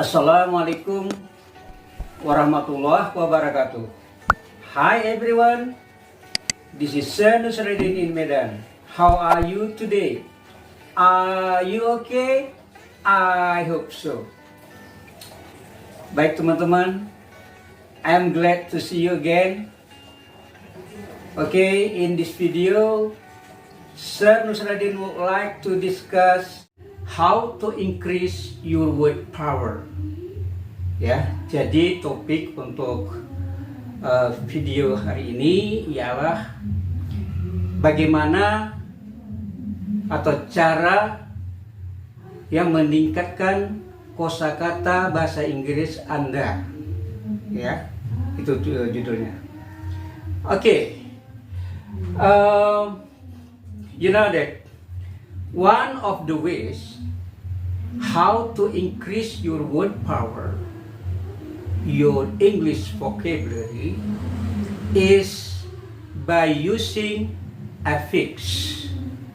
Assalamualaikum warahmatullahi wabarakatuh. Hi everyone, this is Sir Nusradin in Medan. How are you today? Are you okay? I hope so. Baik teman-teman, I'm glad to see you again. Okay, in this video, Sir Nusradin would like to discuss how to increase your word power. Ya, jadi topik untuk video hari ini ialah bagaimana atau cara yang meningkatkan kosakata bahasa Inggris Anda. Ya, itu judulnya. Oke. You know that one of the ways how to increase your word power, your English vocabulary, is by using affix.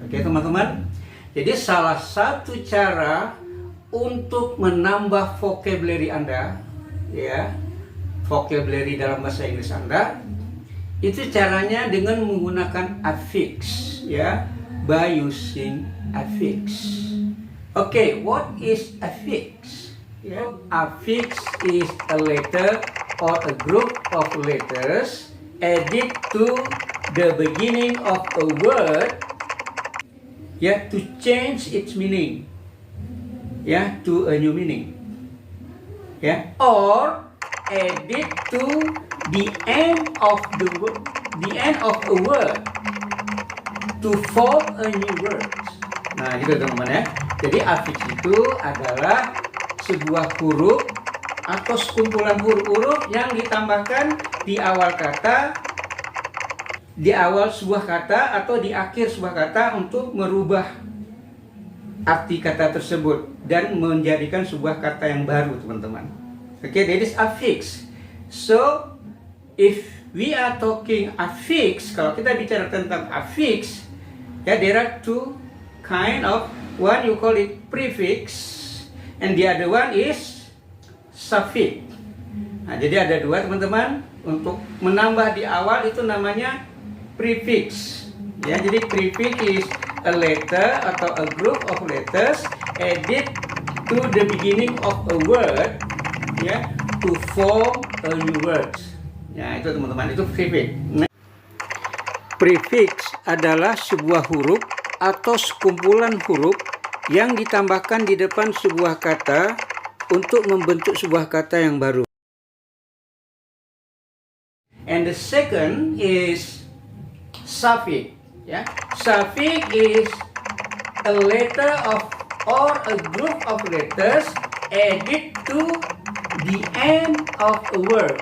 Oke teman-teman, jadi salah satu cara untuk menambah vocabulary Anda, ya, vocabulary dalam bahasa Inggris Anda, itu caranya dengan menggunakan affix, ya, by using affix. Okay, what is affix? Yeah, affix is a letter or a group of letters added to the beginning of a word, yeah, to change its meaning, yeah, to a new meaning, yeah, or added to the end of a word to form a new word. Nah, gitu teman-teman ya. Jadi affix itu adalah sebuah huruf atau sekumpulan huruf-huruf yang ditambahkan di awal kata, di awal sebuah kata atau di akhir sebuah kata untuk merubah arti kata tersebut dan menjadikan sebuah kata yang baru, teman-teman. Okay, that is affix. So, if we are talking affix, kalau kita bicara tentang affix, ya, there are two kind of, one you call it prefix and the other one is suffix. Nah, jadi ada dua teman-teman, untuk menambah di awal itu namanya prefix. Ya, jadi prefix is a letter atau a group of letters added to the beginning of a word, ya, to form a new word. Ya, itu teman-teman, itu prefix. Prefix adalah sebuah huruf atau sekumpulan huruf yang ditambahkan di depan sebuah kata untuk membentuk sebuah kata yang baru. And the second is suffix. Ya, suffix is a letter of or a group of letters added to the end of a word,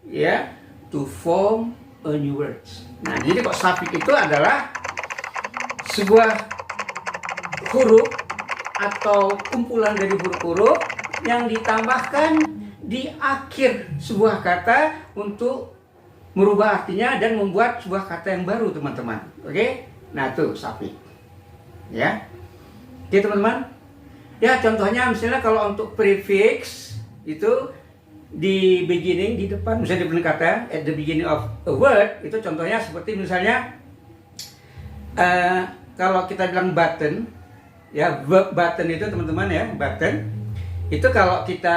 ya, to form a new word. Nah, jadi kok suffix itu adalah sebuah huruf atau kumpulan dari huruf-huruf yang ditambahkan di akhir sebuah kata untuk merubah artinya dan membuat sebuah kata yang baru, teman-teman. Oke? Nah, itu suffix. Ya. Oke, teman-teman. Ya, contohnya misalnya kalau untuk prefix itu di beginning, di depan, misalnya di depan kata, at the beginning of a word, itu contohnya seperti misalnya kalau kita bilang button, ya, verb button itu teman-teman ya, button itu kalau kita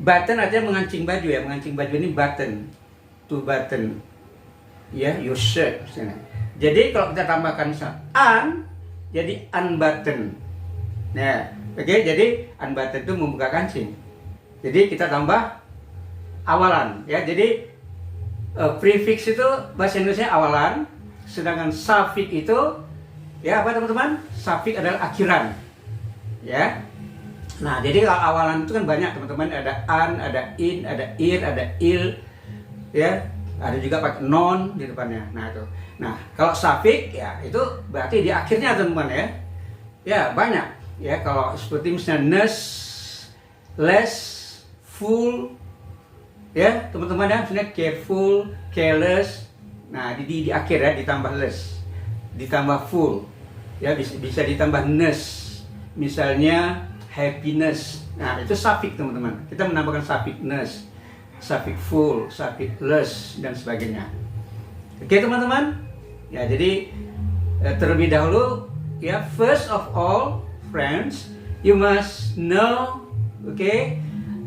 button artinya mengancing baju, ya, mengancing baju ini button, to button, ya, your shirt misalnya. Jadi kalau kita tambahkan un, jadi unbutton. Nah, oke, jadi unbutton itu membuka kancing. Jadi kita tambah awalan, ya. Jadi prefix itu bahasa Indonesia awalan. Sedangkan suffix itu, ya, apa teman-teman? Suffix adalah akhiran, ya. Nah, jadi kalau awalan itu kan banyak teman-teman, ada an, ada in, ada ir, ada il, ya, ada juga pakai non di depannya. Nah, itu. Nah, kalau suffix, ya, itu berarti di akhirnya teman-teman, ya. Ya, banyak, ya. Kalau seperti misalnya nurse, less, full, ya, teman-teman, ya, misalnya careful, careless. Nah, di akhir, ya, ditambah less, ditambah full, ya, bisa ditambah ness, misalnya happiness. Nah, itu suffix teman-teman. Kita menambahkan suffix-ness, suffix full, suffix less, dan sebagainya. Oke teman-teman. Ya, jadi terlebih dahulu ya, first of all friends, you must know, okay,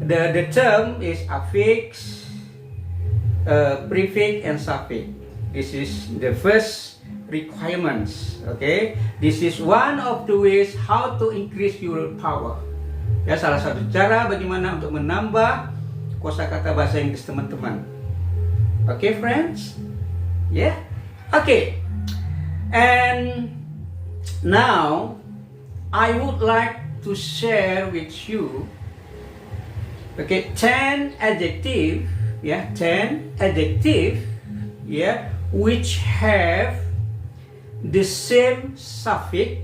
the term is affix, prefix, and suffix. This is the first requirements. Okay, this is one of the ways how to increase your power. Ya, salah satu cara bagaimana untuk menambah kosakata bahasa Inggris teman-teman. Okay, friends. Yeah. Okay. And now I would like to share with you, okay, 10 adjective, yeah, 10 adjective, yeah, which have the same suffix,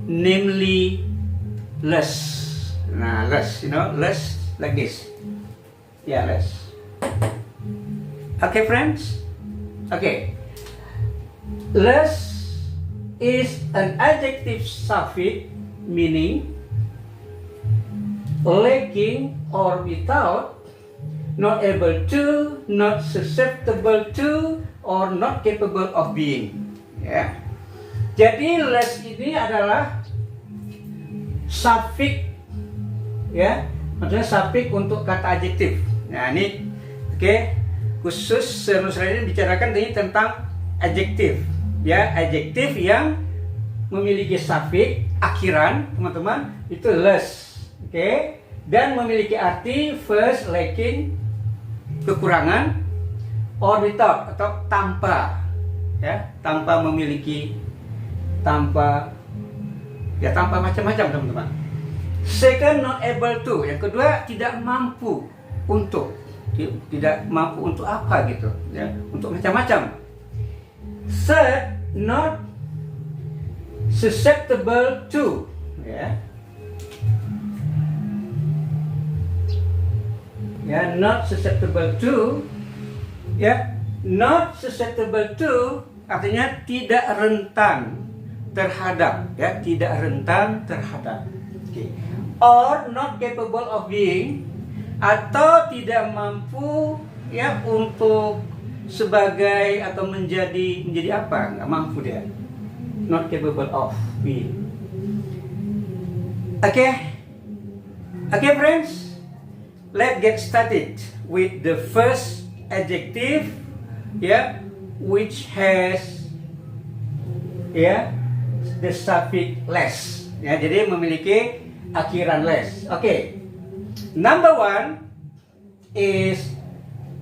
namely less. Nah, less, you know, less like this. Yeah, less. Okay, friends. Okay. Less is an adjective suffix meaning lacking or without, not able to, not susceptible to, or not capable of being. Ya. Jadi less ini adalah suffix, ya, maksudnya suffix untuk kata adjektif. Nah ini, oke, khusus senusia ini bicarakan ini tentang adjektif, ya, adjektif yang memiliki suffix akhiran, teman-teman, itu less, oke, dan memiliki arti first, lacking, kekurangan, or without atau tanpa, ya, tanpa memiliki, tanpa, ya, tanpa macam-macam, teman-teman. Second, not able to, yang kedua tidak mampu untuk, tidak mampu untuk apa gitu, ya, untuk macam-macam. Third, not susceptible to, ya, ya, not susceptible to, ya, not susceptible to artinya tidak rentan terhadap, ya, tidak rentan terhadap. Okay. Or not capable of being, atau tidak mampu, ya, untuk sebagai atau menjadi apa, nggak mampu dia, not capable of being. Okay, friends, let's get started with the first adjective, yeah, which has, yeah, the suffix less, ya, jadi memiliki akhiran less. Okay, number one is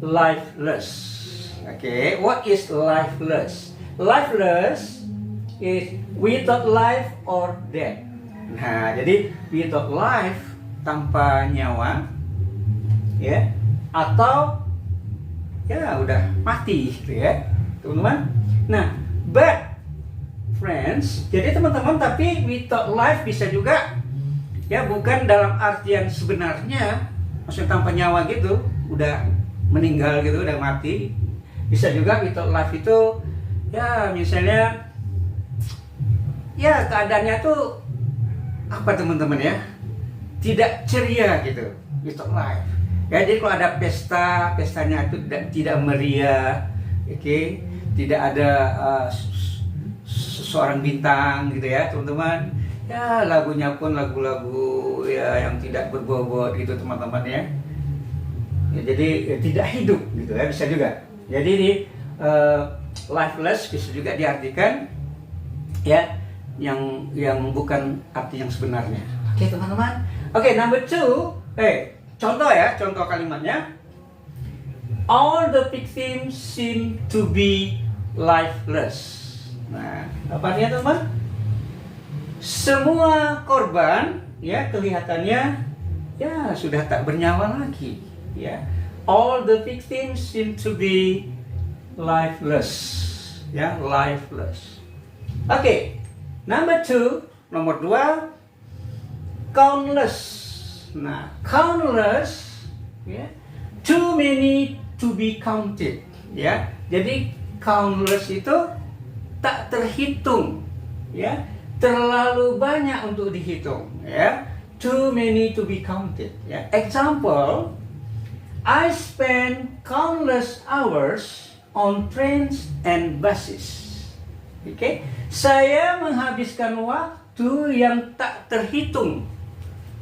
lifeless. Okay, what is lifeless? Lifeless is without life or death. Nah, jadi without life, tanpa nyawa, ya, atau ya udah mati, gitu ya, teman-teman. Nah, but friends, jadi teman-teman, tapi without life bisa juga, ya, bukan dalam artian sebenarnya, maksudnya tanpa nyawa gitu, udah meninggal gitu, udah mati. Bisa juga without life itu, ya, misalnya, ya, keadaannya tuh apa teman-teman, ya, tidak ceria gitu, without life. Ya, jadi kalau ada pesta, pestanya itu tidak meriah, oke, tidak ada seorang bintang gitu ya, teman-teman. Ya, lagunya pun lagu-lagu, ya, yang tidak berbobot gitu, teman-teman, ya. Ya, jadi ya, tidak hidup gitu ya, bisa juga. Jadi di lifeless bisa juga diartikan, ya, yang bukan arti yang sebenarnya. Oke, teman-teman. Oke, number two, contoh ya, contoh kalimatnya. All the victims seem to be lifeless. Nah, apa artinya, teman? Semua korban, ya, kelihatannya, ya, sudah tak bernyawa lagi, ya. All the victims seem to be lifeless, ya, lifeless. Oke, number two, nomor dua, countless. Nah, countless, ya, too many to be counted, ya. Jadi countless itu tak terhitung, ya, terlalu banyak untuk dihitung, ya. too many to be counted. Ya. Example, I spend countless hours on trains and buses. Oke, saya menghabiskan waktu yang tak terhitung.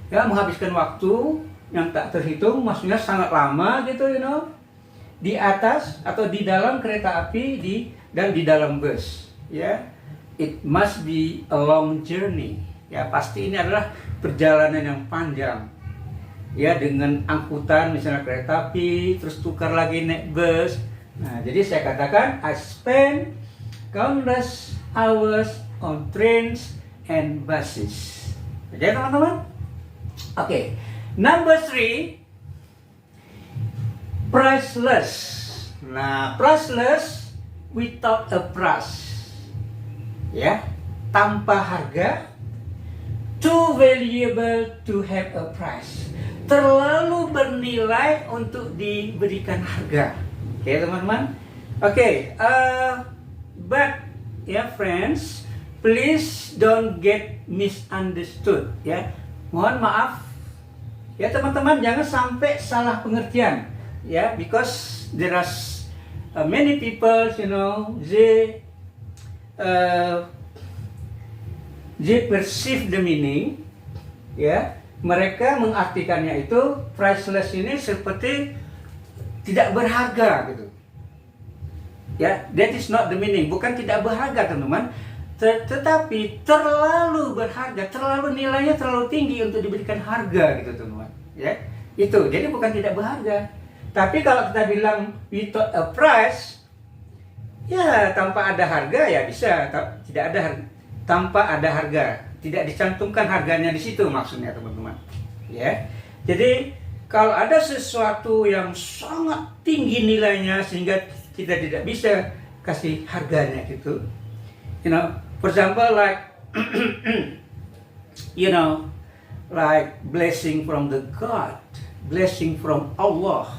Ya, menghabiskan waktu yang tak terhitung, maksudnya sangat lama gitu, di atas atau di dalam kereta api dan di dalam bus. Ya, it must be a long journey. Ya, pasti ini adalah perjalanan yang panjang. Ya, dengan angkutan misalnya kereta api, terus tukar lagi naik bus. Nah, jadi saya katakan I spend countless hours on trains and buses. Oke, teman-teman? Oke. Number 3, priceless. Nah, priceless without a price. Ya, tanpa harga. Too valuable to have a price. Terlalu bernilai untuk diberikan harga. Oke, teman-teman? Oke, but ya, friends, please don't get misunderstood. Ya, mohon maaf. Ya, teman-teman, jangan sampai salah pengertian. Ya, because there are many people, they perceive the meaning. Ya. Mereka mengartikannya itu priceless ini seperti tidak berharga gitu. Ya, that is not the meaning. Bukan tidak berharga, teman-teman. Tetapi terlalu berharga, nilainya terlalu tinggi untuk diberikan harga gitu, teman-teman. Ya, itu. Jadi bukan tidak berharga. Tapi kalau kita bilang without a price, ya tanpa ada harga ya bisa. Tidak ada harga. Tanpa ada harga. Tidak dicantumkan harganya di situ maksudnya, teman-teman. Ya. Jadi kalau ada sesuatu yang sangat tinggi nilainya sehingga kita tidak bisa kasih harganya gitu. For example like like blessing from the God, blessing from Allah.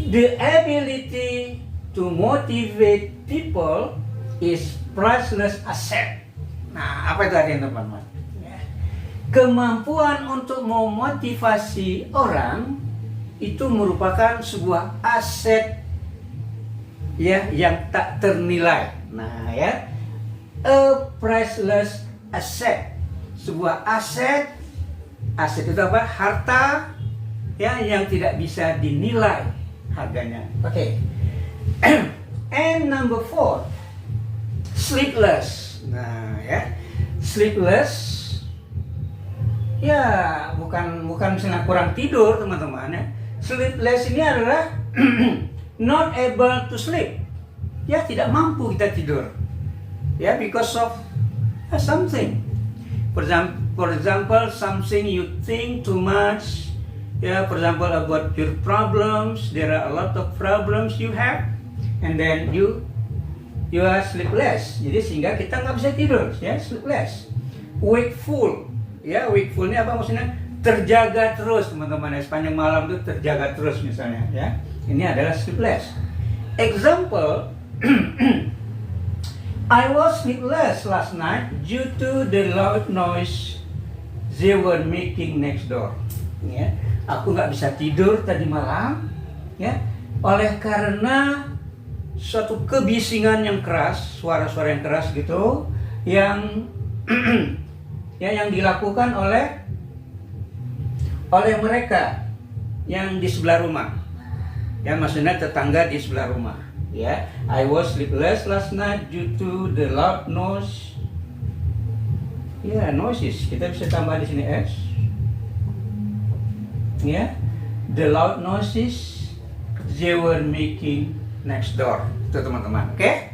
The ability to motivate people is priceless asset. Nah, apa itu artinya, teman-teman? Kemampuan untuk memotivasi orang itu merupakan sebuah aset ya yang tak ternilai. Nah, ya, a priceless asset. Sebuah aset itu apa? Harta ya yang tidak bisa dinilai harganya. Oke. And number 4, sleepless. Nah, ya, sleepless. Ya, bukan misalnya kurang tidur, teman-teman ya. Sleepless ini adalah not able to sleep. Ya, tidak mampu kita tidur. Ya, because of something. For example, something you think too much. Ya, for example about your problems. There are a lot of problems you have, and then you are sleepless. Jadi sehingga kita nggak bisa tidur. Ya, sleepless. Wakeful. Ya, wakeful ini apa maksudnya? Terjaga terus, teman-teman. Ya, sepanjang malam itu terjaga terus misalnya. Ya, ini adalah sleepless. Example, I was sleepless last night due to the loud noise they were making next door. Ya, aku nggak bisa tidur tadi malam, ya, oleh karena suatu kebisingan yang keras, suara-suara yang keras gitu, yang ya, yang dilakukan oleh mereka yang di sebelah rumah. Ya, maksudnya tetangga di sebelah rumah. Ya, I was sleepless last night due to the loud noise. Ya, noises. Kita bisa tambah di sini s. Ya, the loud noises they were making next door. Itu, teman-teman. Oke?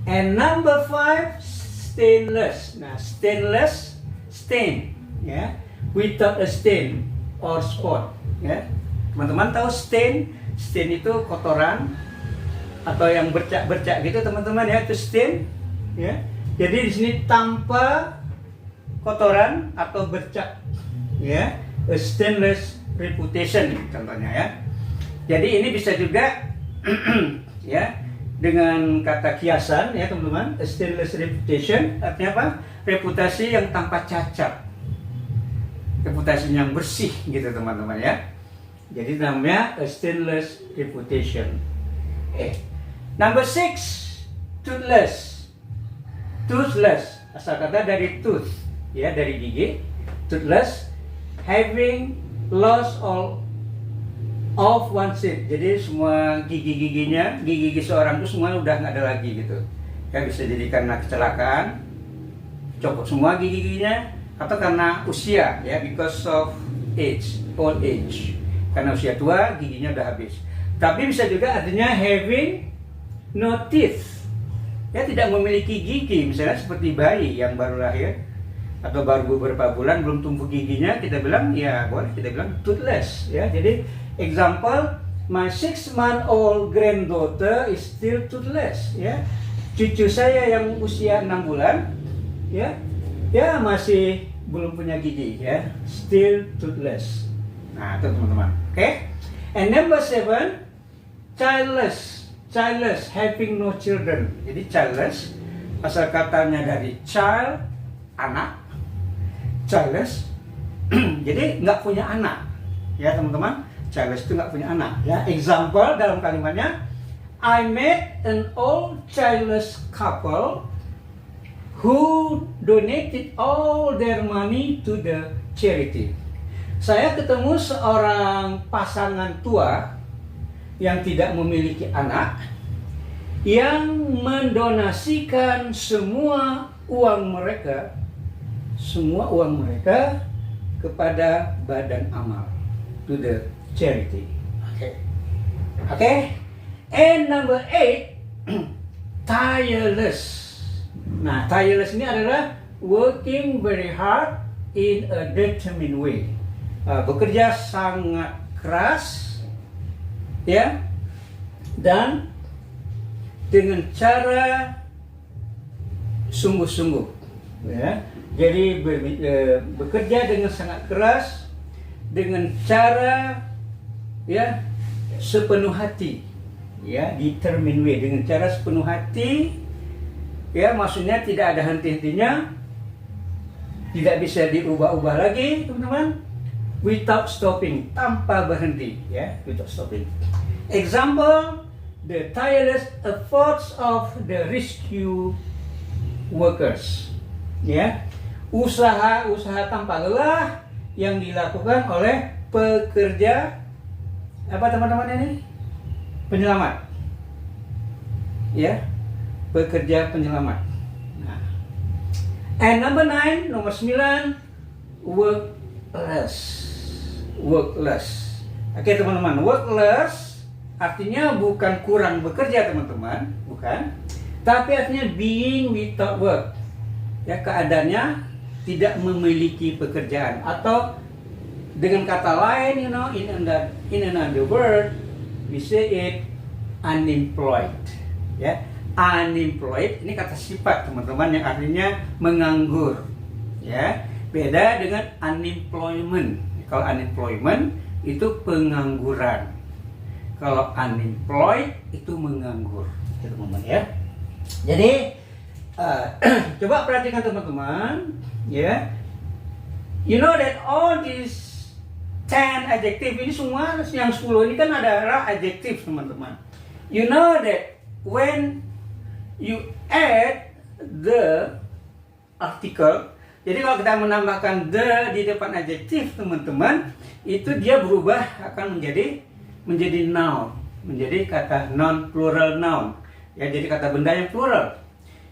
And number 5, stainless. Nah, stainless, stain, ya, without a stain or spot, ya. Teman-teman tahu stain? Stain itu kotoran atau yang bercak-bercak gitu, teman-teman ya, itu stain, ya. Jadi di sini tanpa kotoran atau bercak, ya, a stainless reputation contohnya ya. Jadi ini bisa juga ya dengan kata kiasan ya, teman-teman. A stainless reputation artinya apa? Reputasi yang tanpa cacat. reputasi yang bersih gitu teman-teman ya. Jadi namanya a stainless reputation. Number 6, toothless. Toothless, asal kata dari tooth, ya, dari gigi. Toothless, having lost all of one teeth. Jadi semua gigi-giginya, gigi-gigi seorang itu semua udah nggak ada lagi gitu. Ya, bisa jadi karena kecelakaan, copot semua gigi-giginya, atau karena usia, ya, because of age, old age. Karena usia tua, giginya udah habis. Tapi bisa juga artinya having no teeth. Ya, tidak memiliki gigi, misalnya seperti bayi yang baru lahir atau baru beberapa bulan belum tumbuh giginya, kita bilang ya boleh kita bilang toothless ya. Jadi example, my 6-month-old granddaughter is still toothless ya. Cucu saya yang usia 6 bulan ya masih belum punya gigi ya, still toothless. Nah, itu teman-teman. Oke. And number 7, childless. Childless, having no children. Jadi childless, asal katanya dari child, anak. Childless, jadi nggak punya anak. Ya teman-teman, childless itu nggak punya anak. Ya, example dalam kalimatnya, I met an old childless couple who donated all their money to the charity. Saya ketemu seorang pasangan tua yang tidak memiliki anak, yang mendonasikan semua uang mereka kepada badan amal, to the charity. Okay. And number 8, tireless. Nah, tireless ini adalah working very hard in a determined way. Bekerja sangat keras, ya, dan dengan cara sungguh-sungguh, ya. Jadi bekerja dengan sangat keras, dengan cara, ya, sepenuh hati, ya, determined way, dengan cara sepenuh hati, ya, maksudnya tidak ada henti-hentinya, tidak bisa diubah-ubah lagi, teman-teman. Without stopping, tanpa berhenti, ya, without stopping. Example, the tireless efforts of the rescue workers, ya, usaha tanpa lelah yang dilakukan oleh pekerja apa teman-teman ini? Penyelamat, ya, pekerja penyelamat. Nah. And number 9, nomor 9, workless. Oke teman-teman, workless artinya bukan kurang bekerja teman-teman, bukan. Tapi artinya being without work. Ya, keadaannya tidak memiliki pekerjaan, atau dengan kata lain, in another word, we say it unemployed. Ya, unemployed ini kata sifat teman-teman yang artinya menganggur. Ya, beda dengan unemployment. Kalau unemployment itu pengangguran. Kalau unemployed itu menganggur, teman-teman ya. Jadi coba perhatikan teman-teman, ya. You know that all these 10 adjective ini semua, yang 10 ini kan adalah adjective teman-teman. You know that when you add the article, jadi kalau kita menambahkan the di depan adjektif teman-teman, itu dia berubah akan menjadi noun, menjadi kata non plural noun. Ya, jadi kata benda yang plural.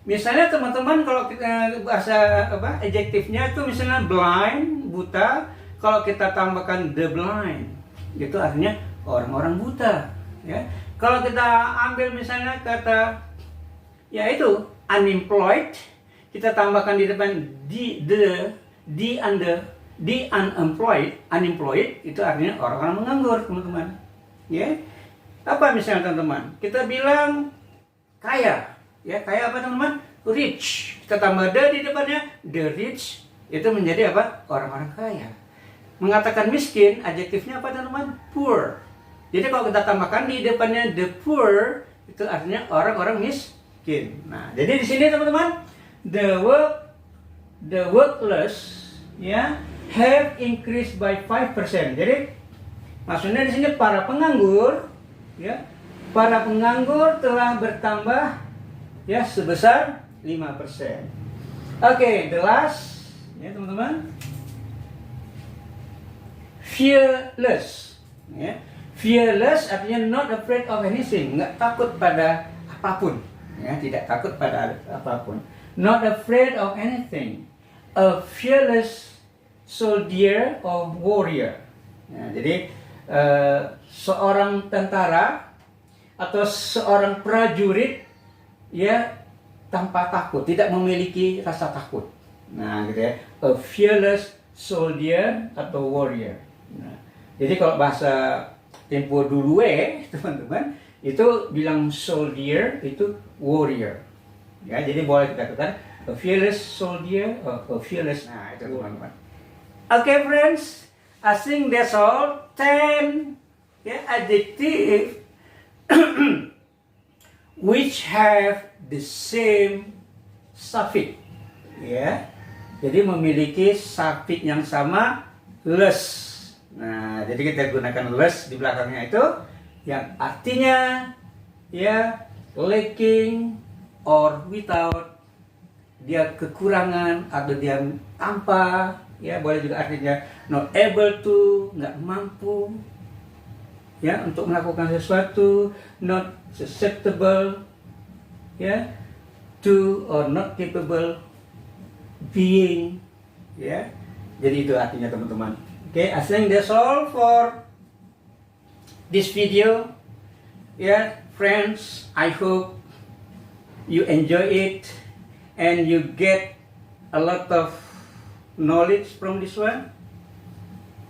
Misalnya teman-teman kalau kita bahasa adjektifnya itu misalnya blind, buta, kalau kita tambahkan the blind, itu artinya orang-orang buta, ya. Kalau kita ambil misalnya kata yaitu unemployed, kita tambahkan di depan unemployed, itu artinya orang-orang menganggur, teman-teman. Ya. Apa misalnya teman-teman? Kita bilang kaya. Ya, kaya apa teman-teman? Rich. Kita tambah the di depannya, the rich, itu menjadi apa? Orang-orang kaya. Mengatakan miskin, adjektifnya apa teman-teman? Poor. Jadi kalau kita tambahkan di depannya the poor, itu artinya orang-orang miskin. Nah, jadi di sini teman-teman, the workless, ya, have increased by 5%. Jadi maksudnya di sini para penganggur, ya, para penganggur telah bertambah, ya, sebesar 5%. Oke, the last, ya teman-teman, fearless. Ya. Fearless artinya not afraid of anything, nggak takut pada apapun, ya, tidak takut pada apapun. Not afraid of anything. A fearless soldier or warrior. Ya, jadi seorang tentara atau seorang prajurit, ya, tanpa takut, tidak memiliki rasa takut. Nah, gitu ya. A fearless soldier atau warrior. Nah, jadi kalau bahasa tempo dulu, teman-teman, itu bilang soldier itu warrior. Ya, jadi boleh kita katakan a fearless soldier or a fearless. Nah, itu teman-teman. Okay, friends, I think that's all. 10 adjective which have the same suffix. Ya. Jadi memiliki suffix yang sama, less. Nah, jadi kita gunakan less di belakangnya itu yang artinya, ya, lacking or without, dia kekurangan atau dia tanpa, ya, boleh juga artinya not able to, nggak mampu, ya, untuk melakukan sesuatu, not susceptible, ya, to or not capable being, ya. Jadi itu artinya, teman-teman. Okay, I think that's all for this video. Yeah, friends, I hope you enjoy it and you get a lot of knowledge from this one.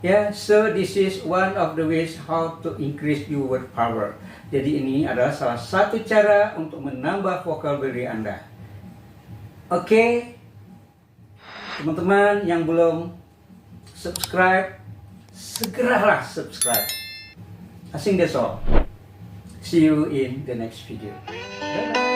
Yeah, so this is one of the ways how to increase your word power. Jadi ini adalah salah satu cara untuk menambah vocabulary Anda. Oke, teman-teman yang belum subscribe, segeralah subscribe. I think that's all. See you in the next video. Bye-bye.